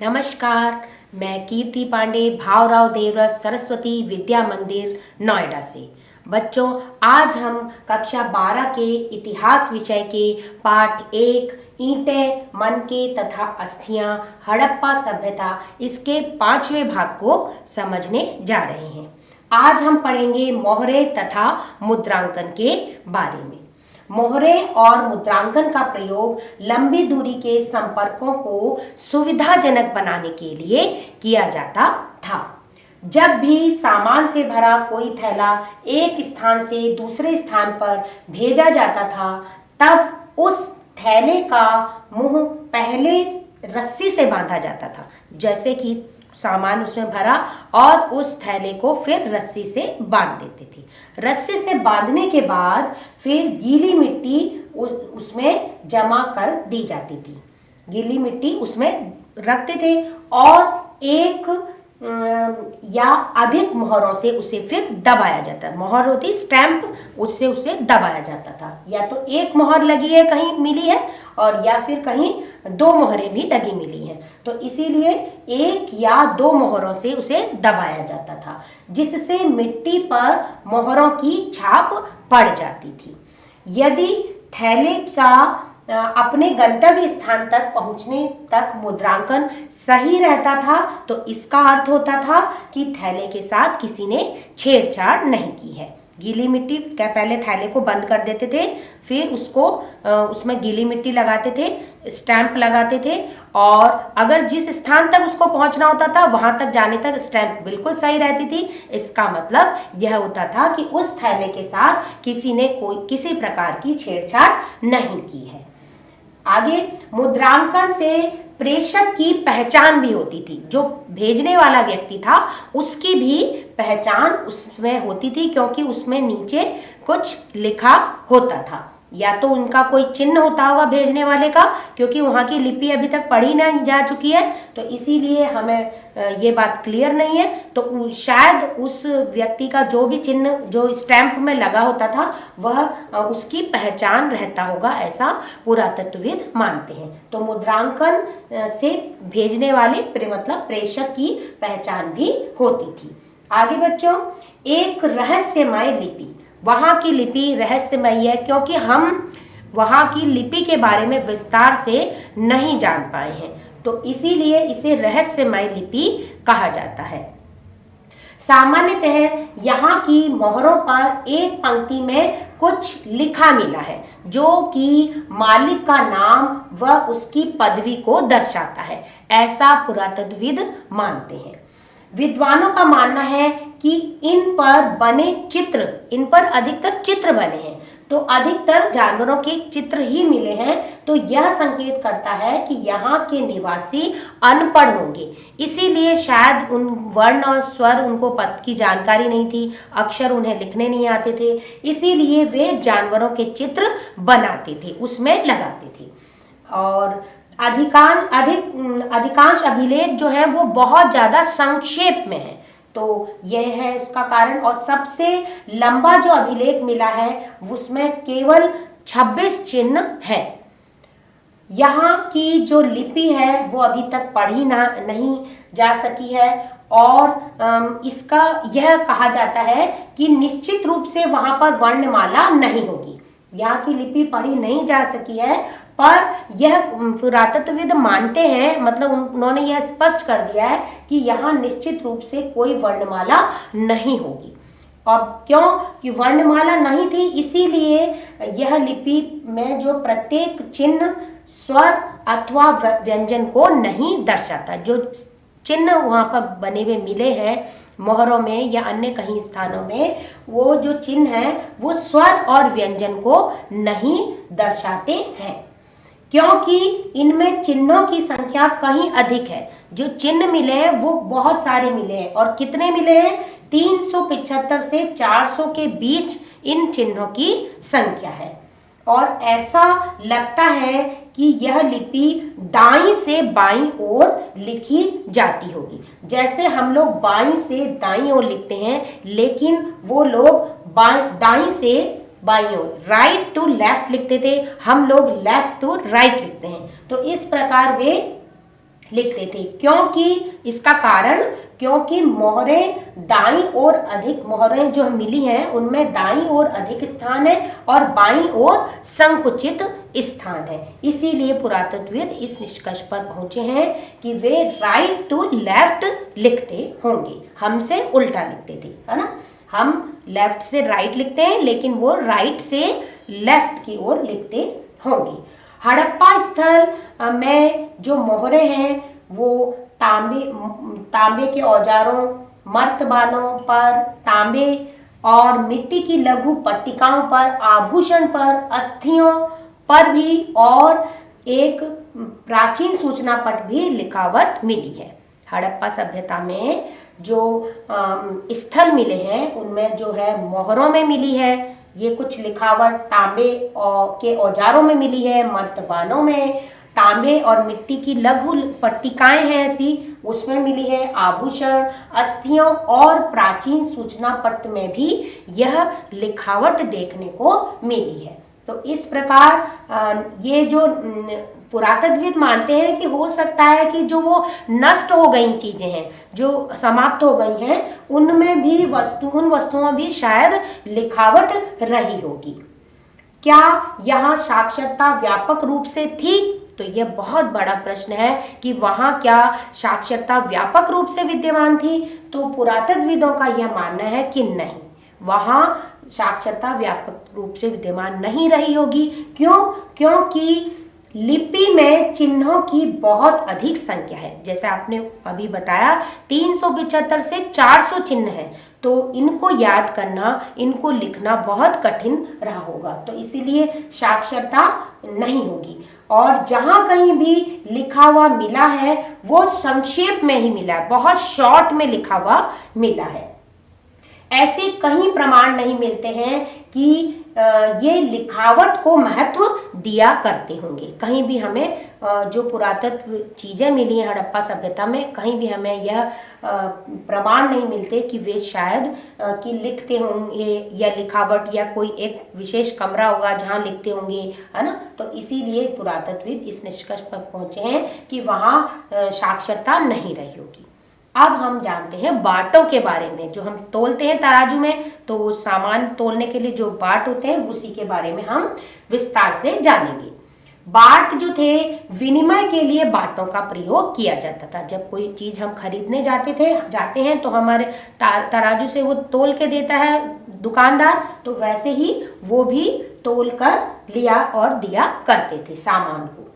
नमस्कार। मैं कीर्ति पांडे भावराव देवरस सरस्वती विद्या मंदिर नोएडा से। बच्चों, आज हम कक्षा 12 के इतिहास विषय के पाठ 1 ईंटें, मनके तथा अस्थियां, हड़प्पा सभ्यता, इसके 5वें भाग को समझने जा रहे हैं। आज हम पढ़ेंगे मोहरे तथा मुद्रांकन के बारे में। मोहरे और मुद्रांकन का प्रयोग लंबी दूरी के संपर्कों को सुविधाजनक बनाने के लिए किया जाता था। जब भी सामान से भरा कोई थैला एक स्थान से दूसरे स्थान पर भेजा जाता था, तब उस थैले का मुंह पहले रस्सी से बांधा जाता था। जैसे कि सामान उसमें भरा और उस थैले को फिर रस्सी से बांध देते थे। रस्सी से बांधने के बाद फिर गीली मिट्टी उसमें जमा कर दी जाती थी। गीली मिट्टी उसमें रखते थे और एक या अधिक मोहरों से उसे फिर दबाया जाता है। मोहर होती स्टैंप, उससे उसे दबाया जाता था। या तो एक मोहर लगी है कहीं मिली है और या फिर कहीं 2 मोहरें भी लगी मिली हैं, तो इसीलिए 1 या 2 मोहरों से उसे दबाया जाता था, जिससे मिट्टी पर मोहरों की छाप पड़ जाती थी। यदि थैले का अपने गंतव्य स्थान तक पहुंचने तक मुद्रांकन सही रहता था, तो इसका अर्थ होता था कि थैले के साथ किसी ने छेड़छाड़ नहीं की है। गीली मिट्टी क्या पहले थैले को बंद कर देते थे, फिर उसको उसमें गीली मिट्टी लगाते थे, स्टैंप लगाते थे, और अगर जिस स्थान तक उसको पहुंचना होता था वहां तक जाने तक स्टैंप बिल्कुल सही रहती थी। इसका मतलब यह होता था कि उस थैले के साथ किसी ने किसी प्रकार की छेड़छाड़ नहीं की है। आगे, मुद्रांकन से प्रेषक की पहचान भी होती थी। जो भेजने वाला व्यक्ति था उसकी भी पहचान उसमें होती थी, क्योंकि उसमें नीचे कुछ लिखा होता था। या तो उनका कोई चिन्ह होता होगा भेजने वाले का, क्योंकि वहाँ की लिपि अभी तक पढ़ी नहीं जा चुकी है, तो इसीलिए हमें ये बात क्लियर नहीं है। तो शायद उस व्यक्ति का जो भी चिन्ह जो स्टैंप में लगा होता था वह उसकी पहचान रहता होगा, ऐसा पुरातत्वविद मानते हैं। तो मुद्रांकन से भेजने वाले मतलब प्रेषक की पहचान भी होती थी। आगे बच्चों, एक रहस्यमय लिपि। वहाँ की लिपि रहस्यमयी है क्योंकि हम वहाँ की लिपि के बारे में विस्तार से नहीं जान पाए हैं, तो इसीलिए इसे रहस्यमय लिपि कहा जाता है। सामान्यतः यहाँ की मोहरों पर एक पंक्ति में कुछ लिखा मिला है, जो कि मालिक का नाम व उसकी पदवी को दर्शाता है, ऐसा पुरातत्वविद मानते हैं। विद्वानों का मानना है कि इन पर बने चित्र, इन पर अधिकतर चित्र बने हैं, तो अधिकतर जानवरों के चित्र ही मिले हैं, तो यह संकेत करता है कि यहाँ के निवासी अनपढ़ होंगे। इसीलिए शायद उन वर्ण और स्वर उनको पद की जानकारी नहीं थी, अक्षर उन्हें लिखने नहीं आते थे, इसीलिए वे जानवरों के चित्र बनाते थे, उसमें लगाते थे। और अधिकांश अभिलेख जो है वो बहुत ज़्यादा संक्षेप में है, तो यह है इसका कारण। और सबसे लंबा जो अभिलेख मिला है उसमें केवल 26 चिन्ह है। यहाँ की जो लिपि है वो अभी तक पढ़ी नहीं जा सकी है, और इसका यह कहा जाता है कि निश्चित रूप से वहाँ पर वर्णमाला नहीं होगी। यहाँ की लिपि पढ़ी नहीं जा सकी है, पर यह पुरातत्वविद मानते हैं, मतलब उन्होंने यह स्पष्ट कर दिया है कि यहाँ निश्चित रूप से कोई वर्णमाला नहीं होगी। अब क्यों कि वर्णमाला नहीं थी, इसीलिए यह लिपि में जो प्रत्येक चिन्ह स्वर अथवा व्यंजन को नहीं दर्शाता। जो चिन्ह वहाँ पर बने हुए मिले हैं मोहरों में या अन्य कहीं स्थानों में, वो जो चिन्ह हैं वो स्वर और व्यंजन को नहीं दर्शाते हैं, क्योंकि इनमें चिन्हों की संख्या कहीं अधिक है। जो चिन्ह मिले हैं वो बहुत सारे मिले हैं, और कितने मिले हैं? 375 से 400 के बीच इन चिन्हों की संख्या है। और ऐसा लगता है कि यह लिपि दाईं से बाईं ओर लिखी जाती होगी। जैसे हम लोग बाईं से दाईं ओर लिखते हैं, लेकिन वो लोग दाईं से बाईं ओर, राइट टू लेफ्ट लिखते थे, हम लोग लेफ्ट टू राइट लिखते हैं। तो इस प्रकार वे लिखते थे। क्योंकि इसका कारण, क्योंकि मोहरें दाईं ओर अधिक, मोहरें जो मिली हैं उनमें दाईं ओर अधिक स्थान है और बाईं ओर संकुचित स्थान है। इसीलिए पुरातत्वविद इस निष्कर्ष पर पहुंचे हैं कि वे राइट टू लेफ्ट लिखते होंगे, हमसे उल्टा लिखते थे, है ना। हम लेफ्ट से राइट लिखते हैं लेकिन वो राइट से लेफ्ट की ओर लिखते होंगे। हड़प्पा स्थल में जो मोहरे हैं वो तांबे के औजारों, मर्तबानों पर, तांबे और मिट्टी की लघु पट्टिकाओं पर, आभूषण पर, अस्थियों पर भी और एक प्राचीन सूचना पट भी लिखावट मिली है। हड़प्पा सभ्यता में जो स्थल मिले हैं उनमें जो है मोहरों में मिली है ये कुछ लिखावट, तांबे के औजारों में मिली है, मर्तबानों में तांबे और मिट्टी की लघु पट्टिकाएं हैं ऐसी उसमें मिली है, आभूषण, अस्थियों और प्राचीन सूचना पट में भी यह लिखावट देखने को मिली है। तो इस प्रकार ये जो पुरातत्वविद मानते हैं कि हो सकता है कि जो वो नष्ट हो गई चीजें हैं, जो समाप्त हो गई हैं, उनमें भी उन वस्तुओं भी शायद लिखावट रही होगी। क्या यहाँ साक्षरता व्यापक रूप से थी? तो यह बहुत बड़ा प्रश्न है कि वहाँ क्या साक्षरता व्यापक रूप से विद्यमान थी? तो पुरातत्वविदों का यह मानना है कि नहीं, वहाँ साक्षरता व्यापक रूप से विद्यमान नहीं रही होगी। क्यों? क्योंकि लिपि में चिन्हों की बहुत अधिक संख्या है। जैसे आपने अभी बताया 375 से 400 चिन्ह हैं, तो इनको याद करना, इनको लिखना बहुत कठिन रहा होगा, तो इसीलिए साक्षरता नहीं होगी। और जहाँ कहीं भी लिखा हुआ मिला है वो संक्षेप में ही मिला है, बहुत शॉर्ट में लिखा हुआ मिला है। ऐसे कहीं प्रमाण नहीं मिलते हैं कि ये लिखावट को महत्व दिया करते होंगे। कहीं भी हमें जो पुरातत्व चीजें मिली हैं हड़प्पा सभ्यता में, कहीं भी हमें यह प्रमाण नहीं मिलते कि वे शायद कि लिखते होंगे या लिखावट या कोई एक विशेष कमरा होगा जहाँ लिखते होंगे, है ना। तो इसीलिए पुरातत्वविद इस निष्कर्ष पर पहुंचे हैं कि वहाँ साक्षरता नहीं रही होगी। अब हम जानते हैं बाटों के बारे में। जो हम तोलते हैं तराजू में, तो सामान तोलने के लिए जो बाट होते हैं उसी के बारे में हम विस्तार से जानेंगे। बाट जो थे, विनिमय के लिए बाटों का प्रयोग किया जाता था। जब कोई चीज हम खरीदने जाते हैं तो हमारे तराजू से वो तोल के देता है दुकानदार, तो वैसे ही वो भी तोल कर लिया और दिया करते थे सामान को।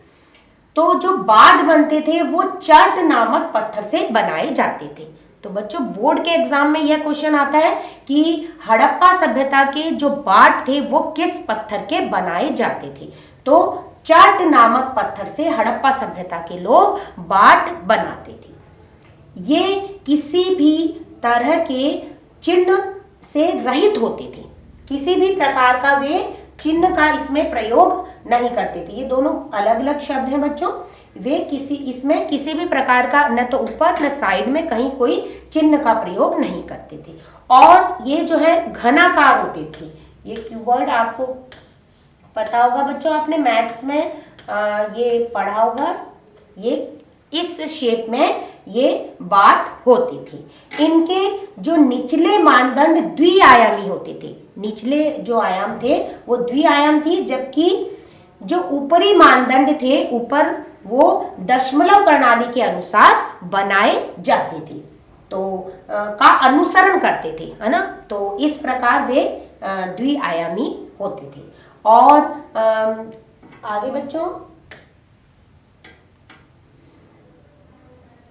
तो जो बाट बनते थे वो चट नामक पत्थर से बनाए जाते थे। तो बच्चों बोर्ड के एग्जाम में यह क्वेश्चन आता है कि हड़प्पा सभ्यता के जो बाट थे वो किस पत्थर के बनाए जाते थे। तो चट नामक पत्थर से हड़प्पा सभ्यता के लोग बाट बनाते थे। ये किसी भी तरह के चिन्ह से रहित होते थे, किसी भी प्रकार का वे चिन्ह का इसमें प्रयोग नहीं करते थे। ये दोनों अलग अलग शब्द हैं बच्चों। वे इसमें किसी भी प्रकार का न तो ऊपर न साइड में कहीं कोई चिन्ह का प्रयोग नहीं करते थे। और ये जो है घनाकार होते थे। ये कीवर्ड आपको पता होगा बच्चों, आपने मैथ्स में ये पढ़ा होगा। ये इस शेप में ये बाट होती थी। इनके जो निचले मानदंड द्विआयामी होते थे। निचले जो आयाम थे वो द्विआयाम थी, जबकि जो ऊपरी मानदंड थे ऊपर वो दशमलव प्रणाली के अनुसार बनाए जाते थे, तो का अनुसरण करते थे, है ना। तो इस प्रकार वे द्विआयामी होते थे। और आगे बच्चों,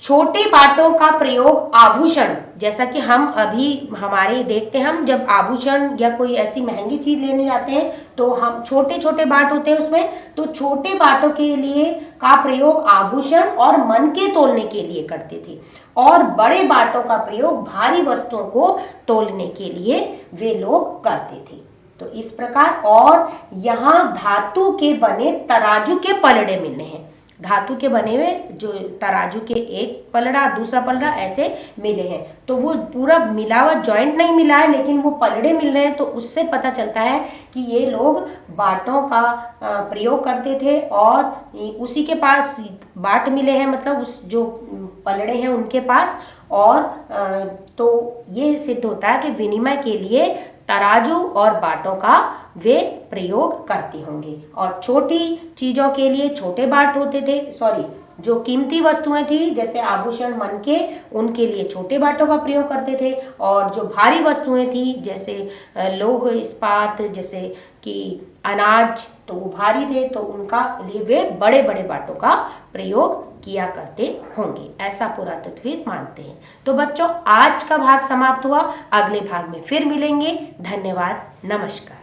छोटे बाटों का प्रयोग आभूषण, जैसा कि हम अभी हमारे देखते हैं, हम जब आभूषण या कोई ऐसी महंगी चीज लेने जाते हैं तो हम छोटे छोटे बाट होते हैं उसमें, तो छोटे बाटों के लिए का प्रयोग आभूषण और मन के तोलने के लिए करते थे, और बड़े बाटों का प्रयोग भारी वस्तुओं को तोलने के लिए वे लोग करते थे। तो इस प्रकार, और यहाँ धातु के बने तराजू के पलड़े मिलने हैं। धातु के बने हुए जो तराजू के एक पलड़ा दूसरा पलड़ा ऐसे मिले हैं। तो वो पूरा मिला हुआ जॉइंट नहीं मिला है, लेकिन वो पलड़े मिल रहे हैं, तो उससे पता चलता है कि ये लोग बाटों का प्रयोग करते थे और उसी के पास बाट मिले हैं, मतलब उस जो पलड़े हैं उनके पास। और तो ये सिद्ध होता है कि विनिमय के लिए तराजू और बाटों का वे प्रयोग करते होंगे। और छोटी चीजों के लिए छोटे बाट होते थे, सॉरी, जो कीमती वस्तुएं थी जैसे आभूषण मन के, उनके लिए छोटे बाटों का प्रयोग करते थे। और जो भारी वस्तुएं थी जैसे लोह इस्पात, जैसे कि अनाज, तो वो भारी थे, तो उनका लिए वे बड़े बड़े बाटों का प्रयोग किया करते होंगे, ऐसा पुरातत्वविद मानते हैं। तो बच्चों, आज का भाग समाप्त हुआ, अगले भाग में फिर मिलेंगे। धन्यवाद, नमस्कार।